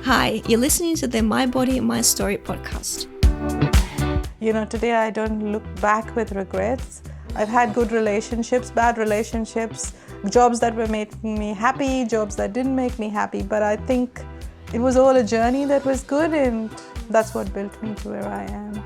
Hi, you're listening to the My Body, My Story podcast. Today I don't look back with regrets. I've had good relationships, bad relationships, jobs that were making me happy, jobs that didn't make me happy, but I think it was all a journey that was good, and that's what built me to where I am.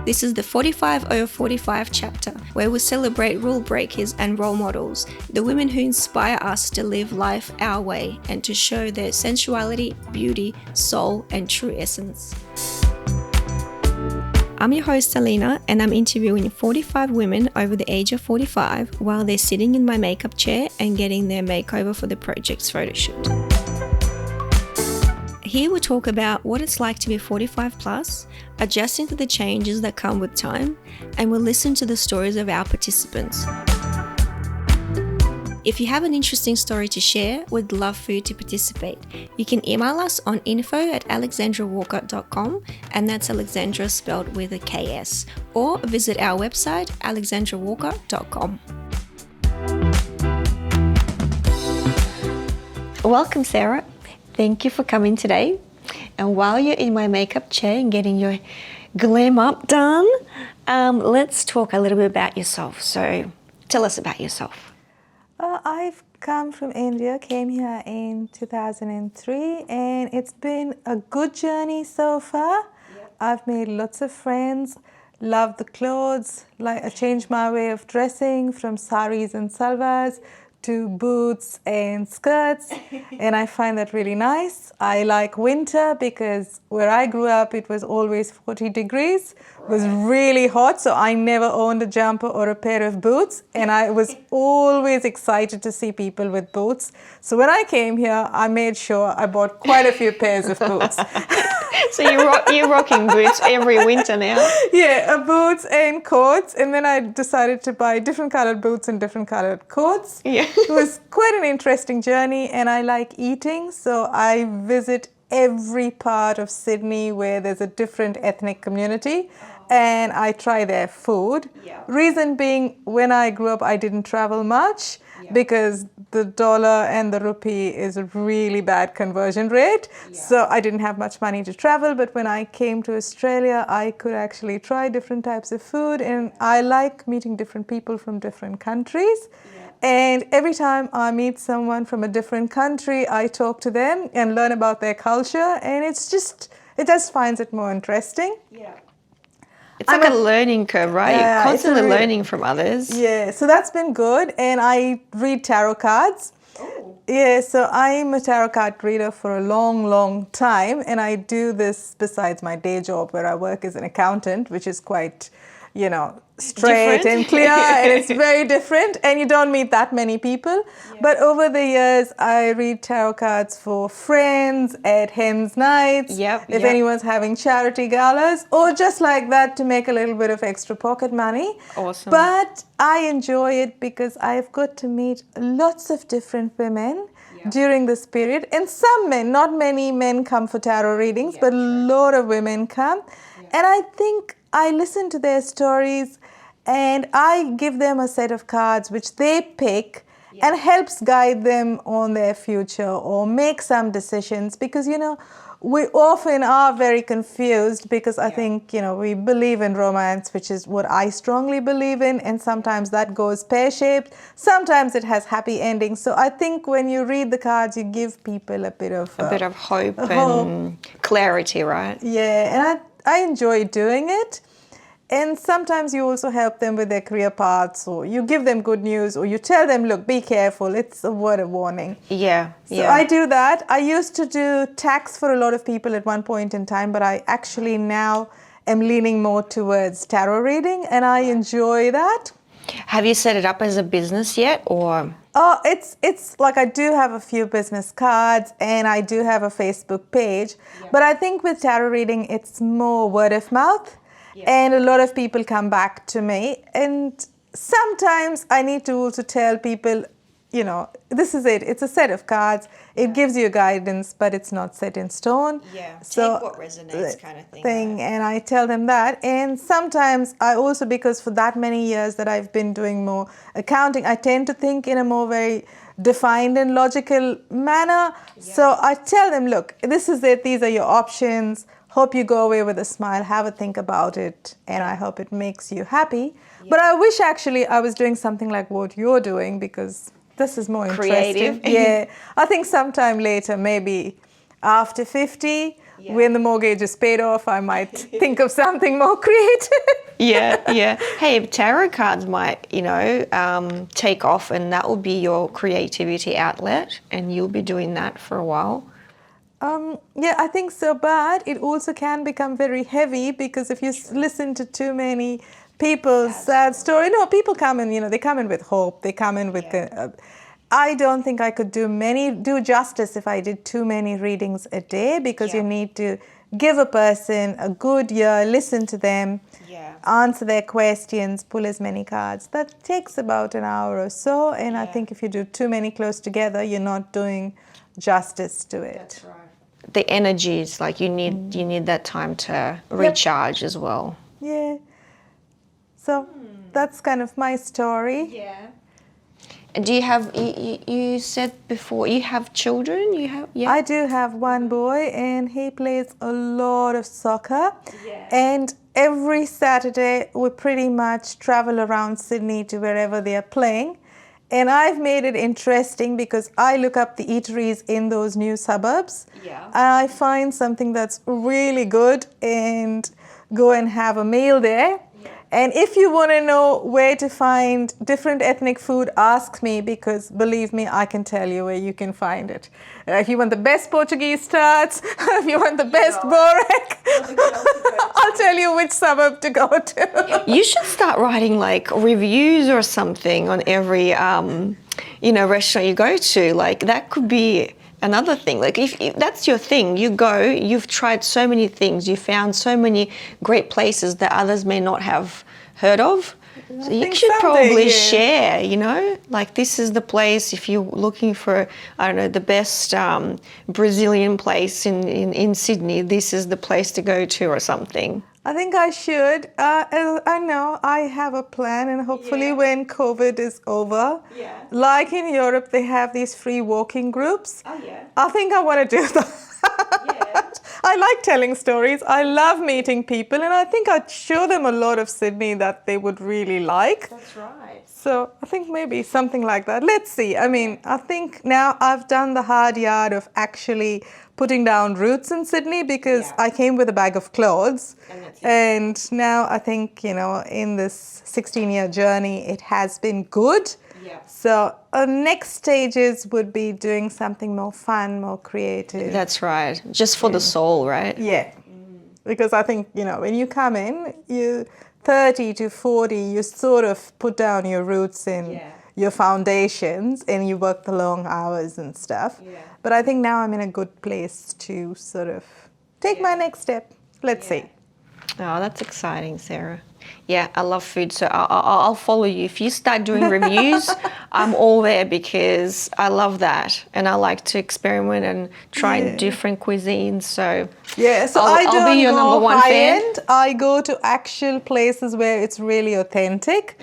This is the 45 over 45 chapter, where we celebrate rule breakers and role models, the women who inspire us to live life our way and to show their sensuality, beauty, soul, and true essence. I'm your host, Alina, and I'm interviewing 45 women over the age of 45 while they're sitting in my makeup chair and getting their makeover for the project's photo shoot. Here we talk about what it's like to be 45 plus, adjusting to the changes that come with time, and we'll listen to the stories of our participants. If you have an interesting story to share, we'd love for you to participate. You can email us on info@alexandrawalker.com, and that's Alexandra spelled with a KS, or visit our website alexandrawalker.com. Welcome, Sarah. Thank you for coming today. And while you're in my makeup chair and getting your glam up done, let's talk a little bit about yourself. So tell us about yourself. I've come from India, came here in 2003, and it's been a good journey so far. Yep. I've made lots of friends, love the clothes, I changed my way of dressing from saris and salvors to boots and skirts, and I find that really nice. I like winter because where I grew up it was always 40 degrees. It was really hot, so I never owned a jumper or a pair of boots, and I was always excited to see people with boots. So when I came here, I made sure I bought quite a few pairs of boots. So you're rocking boots every winter now? Yeah, boots and coats, and then I decided to buy different colored boots and different colored coats. Yeah. It was quite an interesting journey, and I like eating, so I visit every part of Sydney where there's a different ethnic community, and I try their food. Yeah. Reason being, when I grew up, I didn't travel much because the dollar and the rupee is a really bad conversion rate. Yeah. So I didn't have much money to travel, but when I came to Australia, I could actually try different types of food, and I like meeting different people from different countries. And every time I meet someone from a different country, I talk to them and learn about their culture, and it just finds it more interesting. Yeah. It's like a learning curve, right? You're constantly learning from others. Yeah, so that's been good. And I read tarot cards. Oh. Yeah, so I'm a tarot card reader for a long, long time, and I do this besides my day job where I work as an accountant, which is quite, straight different and clear, and it's very different, and you don't meet that many people. Yeah. But over the years, I read tarot cards for friends at hens nights, if anyone's having charity galas, or just like that to make a little bit of extra pocket money. Awesome. But I enjoy it because I've got to meet lots of different women during this period, and some men, not many men come for tarot readings, but a lot of women come. And I think I listen to their stories, and I give them a set of cards which they pick and helps guide them on their future or make some decisions, because we often are very confused because I think we believe in romance, which is what I strongly believe in, and sometimes that goes pear-shaped, sometimes it has happy endings. So I think when you read the cards, you give people a bit of hope and clarity, right? Yeah, and I enjoy doing it. And sometimes you also help them with their career paths, or you give them good news, or you tell them, look, be careful, it's a word of warning. Yeah. So I do that. I used to do tax for a lot of people at one point in time, but I actually now am leaning more towards tarot reading, and I enjoy that. Have you set it up as a business yet, or? Oh, it's like I do have a few business cards, and I do have a Facebook page, but I think with tarot reading, it's more word of mouth. Yeah. And a lot of people come back to me, and sometimes I need to also tell people, this is it. It's a set of cards. It gives you guidance, but it's not set in stone. Yeah, so take what resonates kind of thing. Right? And I tell them that. And sometimes I also, because for that many years that I've been doing more accounting, I tend to think in a more very defined and logical manner. So I tell them, look, this is it, these are your options. Hope you go away with a smile, have a think about it, and I hope it makes you happy. But I wish actually I was doing something like what you're doing, because this is more Creative. interesting. Yeah, I think sometime later, maybe after 50, when the mortgage is paid off, I might think of something more creative. Yeah. Hey, tarot cards might, take off, and that will be your creativity outlet, and you'll be doing that for a while. Yeah, I think so, but it also can become very heavy, because if you listen to too many people's sad story, people come in, they come in with hope, they come in with I don't think I could do justice if I did too many readings a day, because you need to give a person a good ear, listen to them, answer their questions, pull as many cards. That takes about an hour or so, and I think if you do too many close together, you're not doing justice to it. That's right. The energy is like you need that time to recharge as well. Yeah. So that's kind of my story. Yeah. And do you have, you said before, you have children? I do have one boy, and he plays a lot of soccer. And every Saturday we pretty much travel around Sydney to wherever they are playing. And I've made it interesting, because I look up the eateries in those new suburbs. And I find something that's really good and go and have a meal there. And if you want to know where to find different ethnic food, ask me, because believe me, I can tell you where you can find it. If you want the best Portuguese tarts, if you want the best borek, I'll tell you which suburb to go to. You should start writing like reviews or something on every restaurant you go to. Like that could be another thing. Like if that's your thing, you've tried so many things, you found so many great places that others may not have heard of. So you should probably share, like this is the place, if you're looking for, I don't know, the best Brazilian place in Sydney, this is the place to go to or something. I think I should. I know I have a plan, and hopefully when COVID is over, like in Europe, they have these free walking groups. I think I want to do that. I like telling stories. I love meeting people, and I think I'd show them a lot of Sydney that they would really like. That's right. So I think maybe something like that. Let's see. I mean, I think now I've done the hard yard of actually putting down roots in Sydney, because I came with a bag of clothes. And now I think, in this 16-year journey, it has been good. So next stages would be doing something more fun, more creative. That's right. Just for the soul, right? Yeah. Because I think, when you come in, you 30 to 40, you sort of put down your roots in your foundations, and you work the long hours and stuff. But I think now I'm in a good place to sort of take my next step. Let's see. Oh, that's exciting, Sarah. Yeah, I love food, so I'll follow you. If you start doing reviews, I'm all there, because I love that, and I like to experiment and try different cuisines. So I'll be your number one fan. I go to actual places where it's really authentic.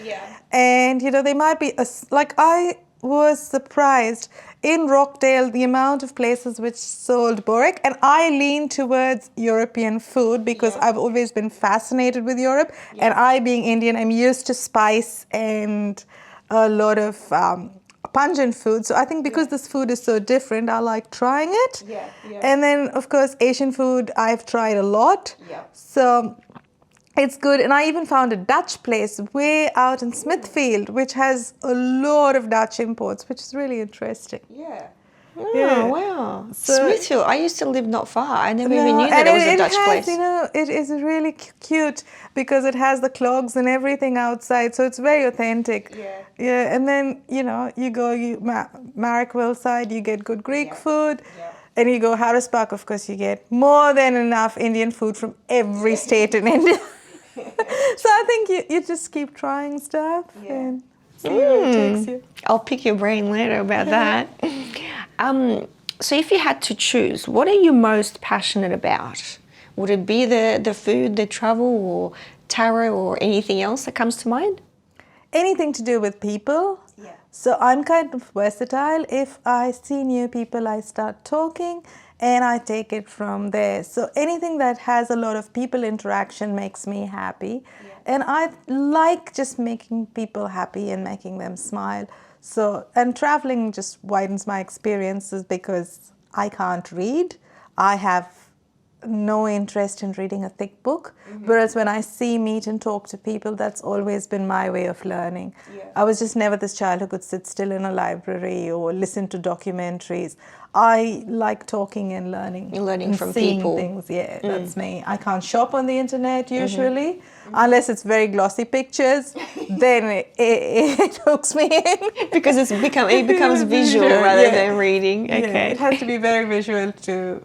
And they might be I was surprised in Rockdale the amount of places which sold borek, and I lean towards European food, because I've always been fascinated with Europe, and I, being Indian, I'm used to spice and a lot of pungent food. So I think because this food is so different, I like trying it. And then of course Asian food I've tried a lot. So it's good. And I even found a Dutch place way out in Smithfield, which has a lot of Dutch imports, which is really interesting. Oh, wow. So, Smithfield, I used to live not far. I never even knew that it was a Dutch place. It is really cute, because it has the clogs and everything outside, so it's very authentic. And then, you go Marrickville side, you get good Greek food. And you go Harris Park, of course, you get more than enough Indian food from every state in India. So I think you just keep trying stuff and see where it takes you. I'll pick your brain later about that. So if you had to choose, what are you most passionate about? Would it be the food, the travel, or tarot, or anything else that comes to mind? Anything to do with people. So I'm kind of versatile. If I see new people, I start talking and I take it from there. So anything that has a lot of people interaction makes me happy. Yeah. And I like just making people happy and making them smile. So, and traveling just widens my experiences because I can't read. I have no interest in reading a thick book. Whereas when I meet and talk to people, that's always been my way of learning. Yeah. I was just never this child who could sit still in a library or listen to documentaries. I like talking and learning. You're learning and from seeing people. Things. Yeah, that's me. I can't shop on the internet usually, unless it's very glossy pictures. Then it hooks me in. Because it becomes visual rather than reading. Okay. Yeah, it has to be very visual to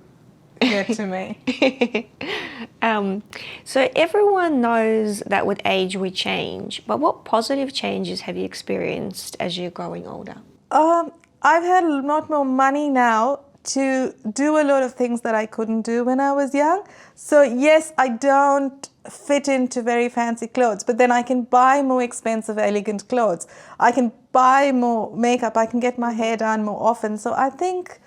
get to me. So everyone knows that with age we change, but what positive changes have you experienced as you're growing older? I've had a lot more money now to do a lot of things that I couldn't do when I was young. So yes, I don't fit into very fancy clothes, but then I can buy more expensive, elegant clothes. I can buy more makeup. I can get my hair done more often. So I think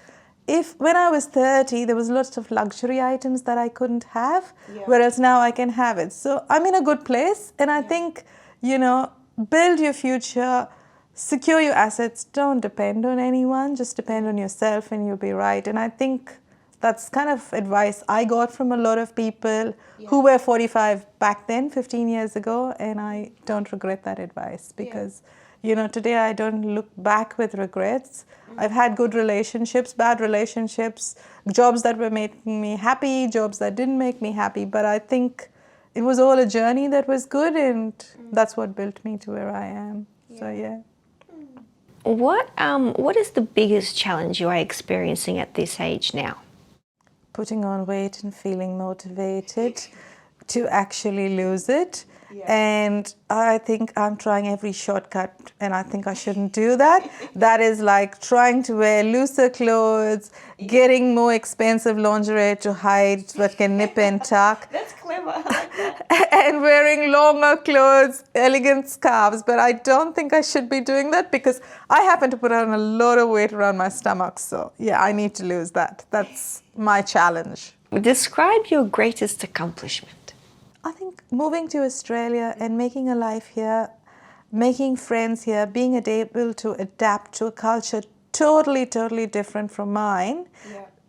when I was 30, there was lots of luxury items that I couldn't have, whereas now I can have it. So I'm in a good place, and I think, build your future, secure your assets, don't depend on anyone, just depend on yourself and you'll be right. And I think that's kind of advice I got from a lot of people who were 45 back then, 15 years ago, and I don't regret that advice because today I don't look back with regrets. I've had good relationships, bad relationships, jobs that were making me happy, jobs that didn't make me happy. But I think it was all a journey that was good, and that's what built me to where I am. So, yeah. What is the biggest challenge you are experiencing at this age now? Putting on weight and feeling motivated to actually lose it. And I think I'm trying every shortcut, and I think I shouldn't do that. That is like trying to wear looser clothes, getting more expensive lingerie to hide what can nip and tuck. That's clever. I like that. And wearing longer clothes, elegant scarves. But I don't think I should be doing that because I happen to put on a lot of weight around my stomach. So yeah, I need to lose that. That's my challenge. Describe your greatest accomplishment. I think moving to Australia and making a life here, making friends here, being able to adapt to a culture totally different from mine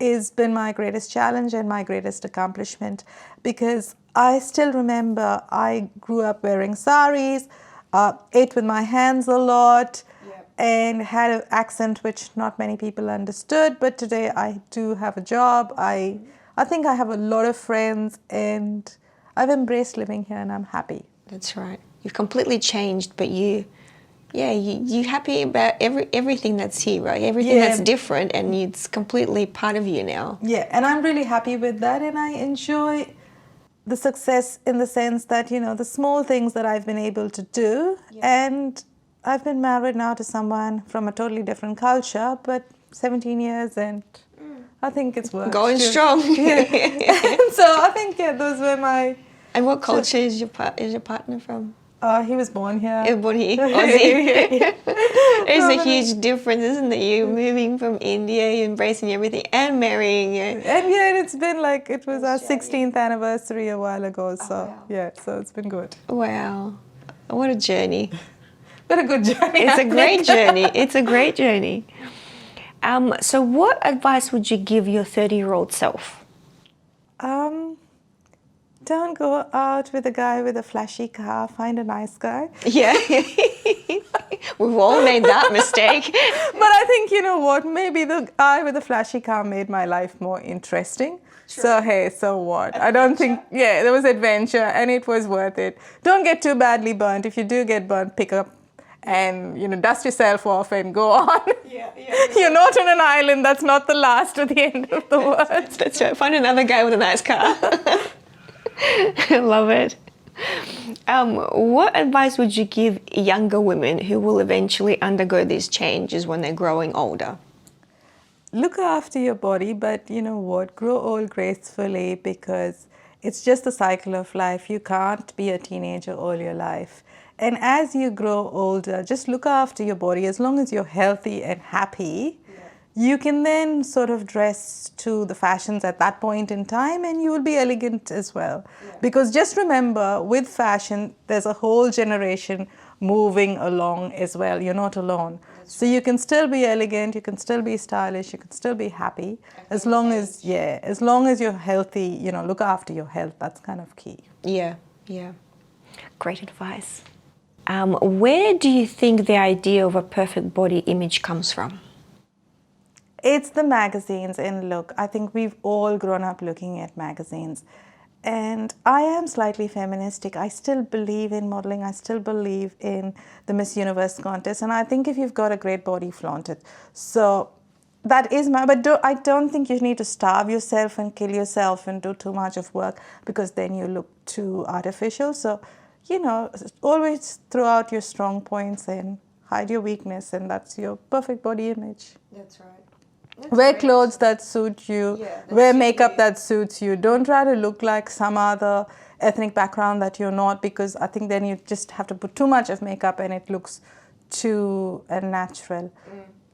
has been my greatest challenge and my greatest accomplishment, because I still remember I grew up wearing saris, ate with my hands a lot, and had an accent which not many people understood. But today I do have a job. I think I have a lot of friends, and I've embraced living here and I'm happy. That's right. You've completely changed, but you're happy about everything that's here, right? Everything that's different, and it's completely part of you now. Yeah, and I'm really happy with that, and I enjoy the success in the sense that, the small things that I've been able to do. And I've been married now to someone from a totally different culture, but 17 years, and I think it's worked. Going strong. Yeah. So I think, those were my... And what culture is your partner from? He was born here. He was born here, Aussie. There's a huge difference, isn't it? You moving from India, embracing everything, and marrying. And it's been like, it was our 16th anniversary a while ago. So so it's been good. Wow, what a journey! But a good journey. It's a great journey. It's a great journey. So what advice would you give your 30-year-old self? Don't go out with a guy with a flashy car. Find a nice guy. Yeah. We've all made that mistake. But I think, you know what? Maybe the guy with the flashy car made my life more interesting. True. So, hey, so what? Adventure. I don't think, there was adventure and it was worth it. Don't get too badly burnt. If you do get burnt, pick up and, dust yourself off and go on. You're not on an island. That's not the last or the end of the world. That's right. Find another guy with a nice car. I love it. What advice would you give younger women who will eventually undergo these changes when they're growing older? Look after your body, but you know what? Grow old gracefully, because it's just the cycle of life. You can't be a teenager all your life. And as you grow older, just look after your body. As long as you're healthy and happy, you can then sort of dress to the fashions at that point in time, and you will be elegant as well. Because just remember, with fashion, there's a whole generation moving along as well. You're not alone. So you can still be elegant, you can still be stylish, you can still be happy, as long as you're healthy, look after your health. That's kind of key. Yeah. Great advice. Where do you think the idea of a perfect body image comes from? It's the magazines, and look, I think we've all grown up looking at magazines. And I am slightly feministic. I still believe in modeling. I still believe in the Miss Universe contest. And I think if you've got a great body, flaunt it. So that is I don't think you need to starve yourself and kill yourself and do too much of work, because then you look too artificial. So, always throw out your strong points and hide your weakness, and that's your perfect body image. That's right. Wear clothes that suit you, wear makeup that suits you. Don't try to look like some other ethnic background that you're not, because I think then you just have to put too much of makeup and it looks too unnatural.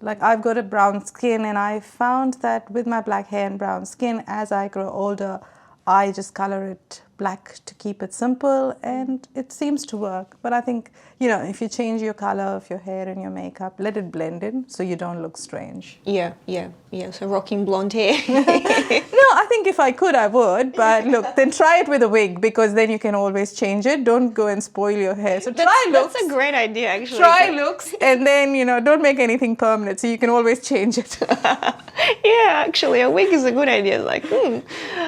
Like, I've got a brown skin, and I found that with my black hair and brown skin, as I grow older, I just color it black to keep it simple, and it seems to work. But I think, if you change your color of your hair and your makeup, let it blend in so you don't look strange. Yeah. So rocking blonde hair. No, I think if I could, I would. But look, then try it with a wig, because then you can always change it. Don't go and spoil your hair. So try looks. That's a great idea, actually. Try looks, and then, don't make anything permanent, so you can always change it. Yeah, actually, a wig is a good idea. Like,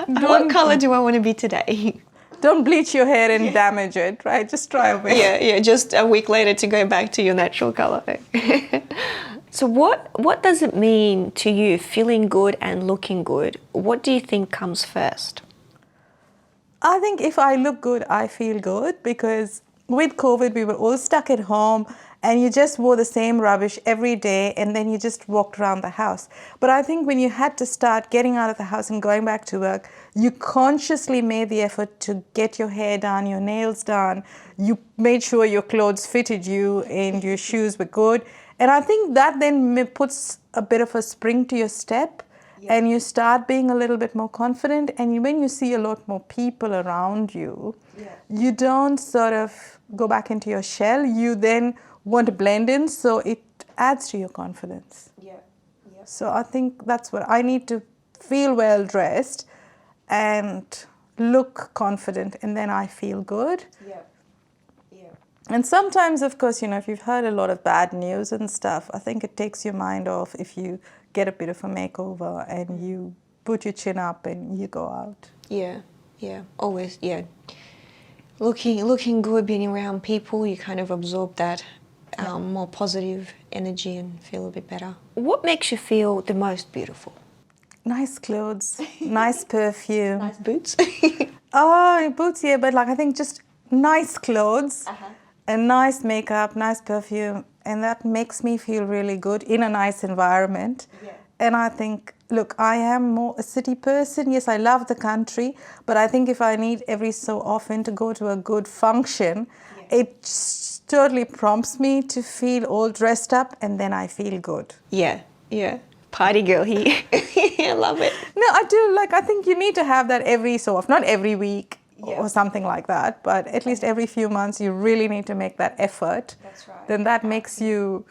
what color do I want to be today? Don't bleach your hair and damage it, right? Just try a wig. Yeah, just a week later to go back to your natural color. So what does it mean to you, feeling good and looking good? What do you think comes first? I think if I look good, I feel good, because with COVID, we were all stuck at home, and you just wore the same rubbish every day, and then you just walked around the house. But I think when you had to start getting out of the house and going back to work, you consciously made the effort to get your hair done, your nails done. You made sure your clothes fitted you and your shoes were good. And I think that then puts a bit of a spring to your step, and you start being a little bit more confident. And when you see a lot more people around you, you don't sort of go back into your shell. You then want to blend in, so it adds to your confidence. So I think that's what I need, to feel well dressed and look confident, and then I feel good. And sometimes, of course, if you've heard a lot of bad news and stuff, I think it takes your mind off if you get a bit of a makeover and you put your chin up and you go out. Yeah, always, Looking good, being around people, you kind of absorb that more positive energy and feel a bit better. What makes you feel the most beautiful? Nice clothes, nice perfume. Nice boots? Oh, boots, yeah, but I think just nice clothes, and nice makeup, nice perfume, and that makes me feel really good in a nice environment. And I think, look, I am more a city person. Yes, I love the country, but I think if I need every so often to go to a good function, it totally prompts me to feel all dressed up, and then I feel good. Yeah. Party girl here. I love it. No, I do. I think you need to have that every so often, not every week or something like that, but at least every few months you really need to make that effort. That's right. Then that makes you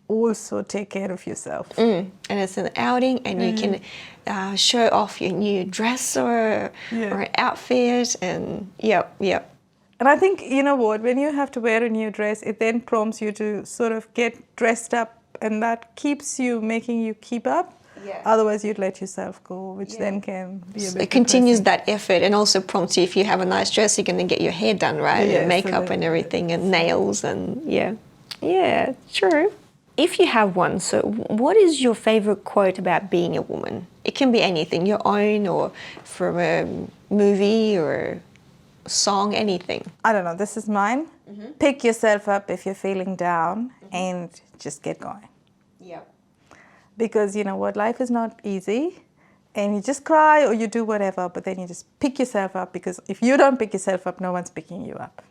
also take care of yourself. And it's an outing, and you can show off your new dress or an outfit, and yep. And I think, you know what, when you have to wear a new dress, it then prompts you to sort of get dressed up, and that keeps you, making you keep up. Otherwise, you'd let yourself go, which then can be a bit It continues depressing. that effort, and also prompts you, if you have a nice dress, you can then get your hair done, right? And makeup and everything, and nails, and yeah, true. If you have one, so what is your favorite quote about being a woman? It can be anything, your own or from a movie or a song, anything. I don't know, this is mine. Pick yourself up if you're feeling down and just get going. Because you know what, life is not easy, and you just cry or you do whatever, but then you just pick yourself up, because if you don't pick yourself up, no one's picking you up.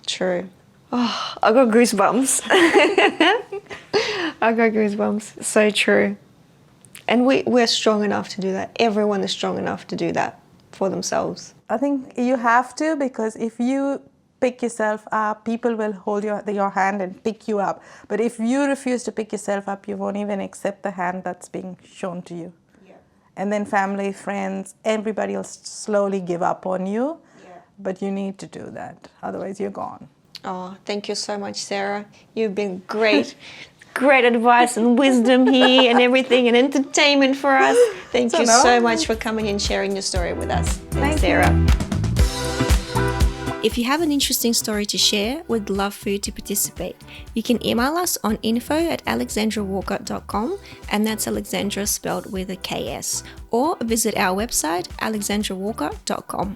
True. Oh, I got goosebumps. I got goosebumps. So true. And we're strong enough to do that. Everyone is strong enough to do that for themselves. I think you have to, because if you pick yourself up, people will hold your hand and pick you up. But if you refuse to pick yourself up, you won't even accept the hand that's being shown to you. Yeah. And then family, friends, everybody will slowly give up on you. Yeah. But you need to do that. Otherwise, you're gone. Oh, thank you so much, Sarah. You've been great. Great advice and wisdom here and everything and entertainment for us. Thank you so much for coming and sharing your story with us. Thanks, Sarah. If you have an interesting story to share, we'd love for you to participate. You can email us on info@alexandrawalker.com, and that's Alexandra spelled with a KS, or visit our website alexandrawalker.com.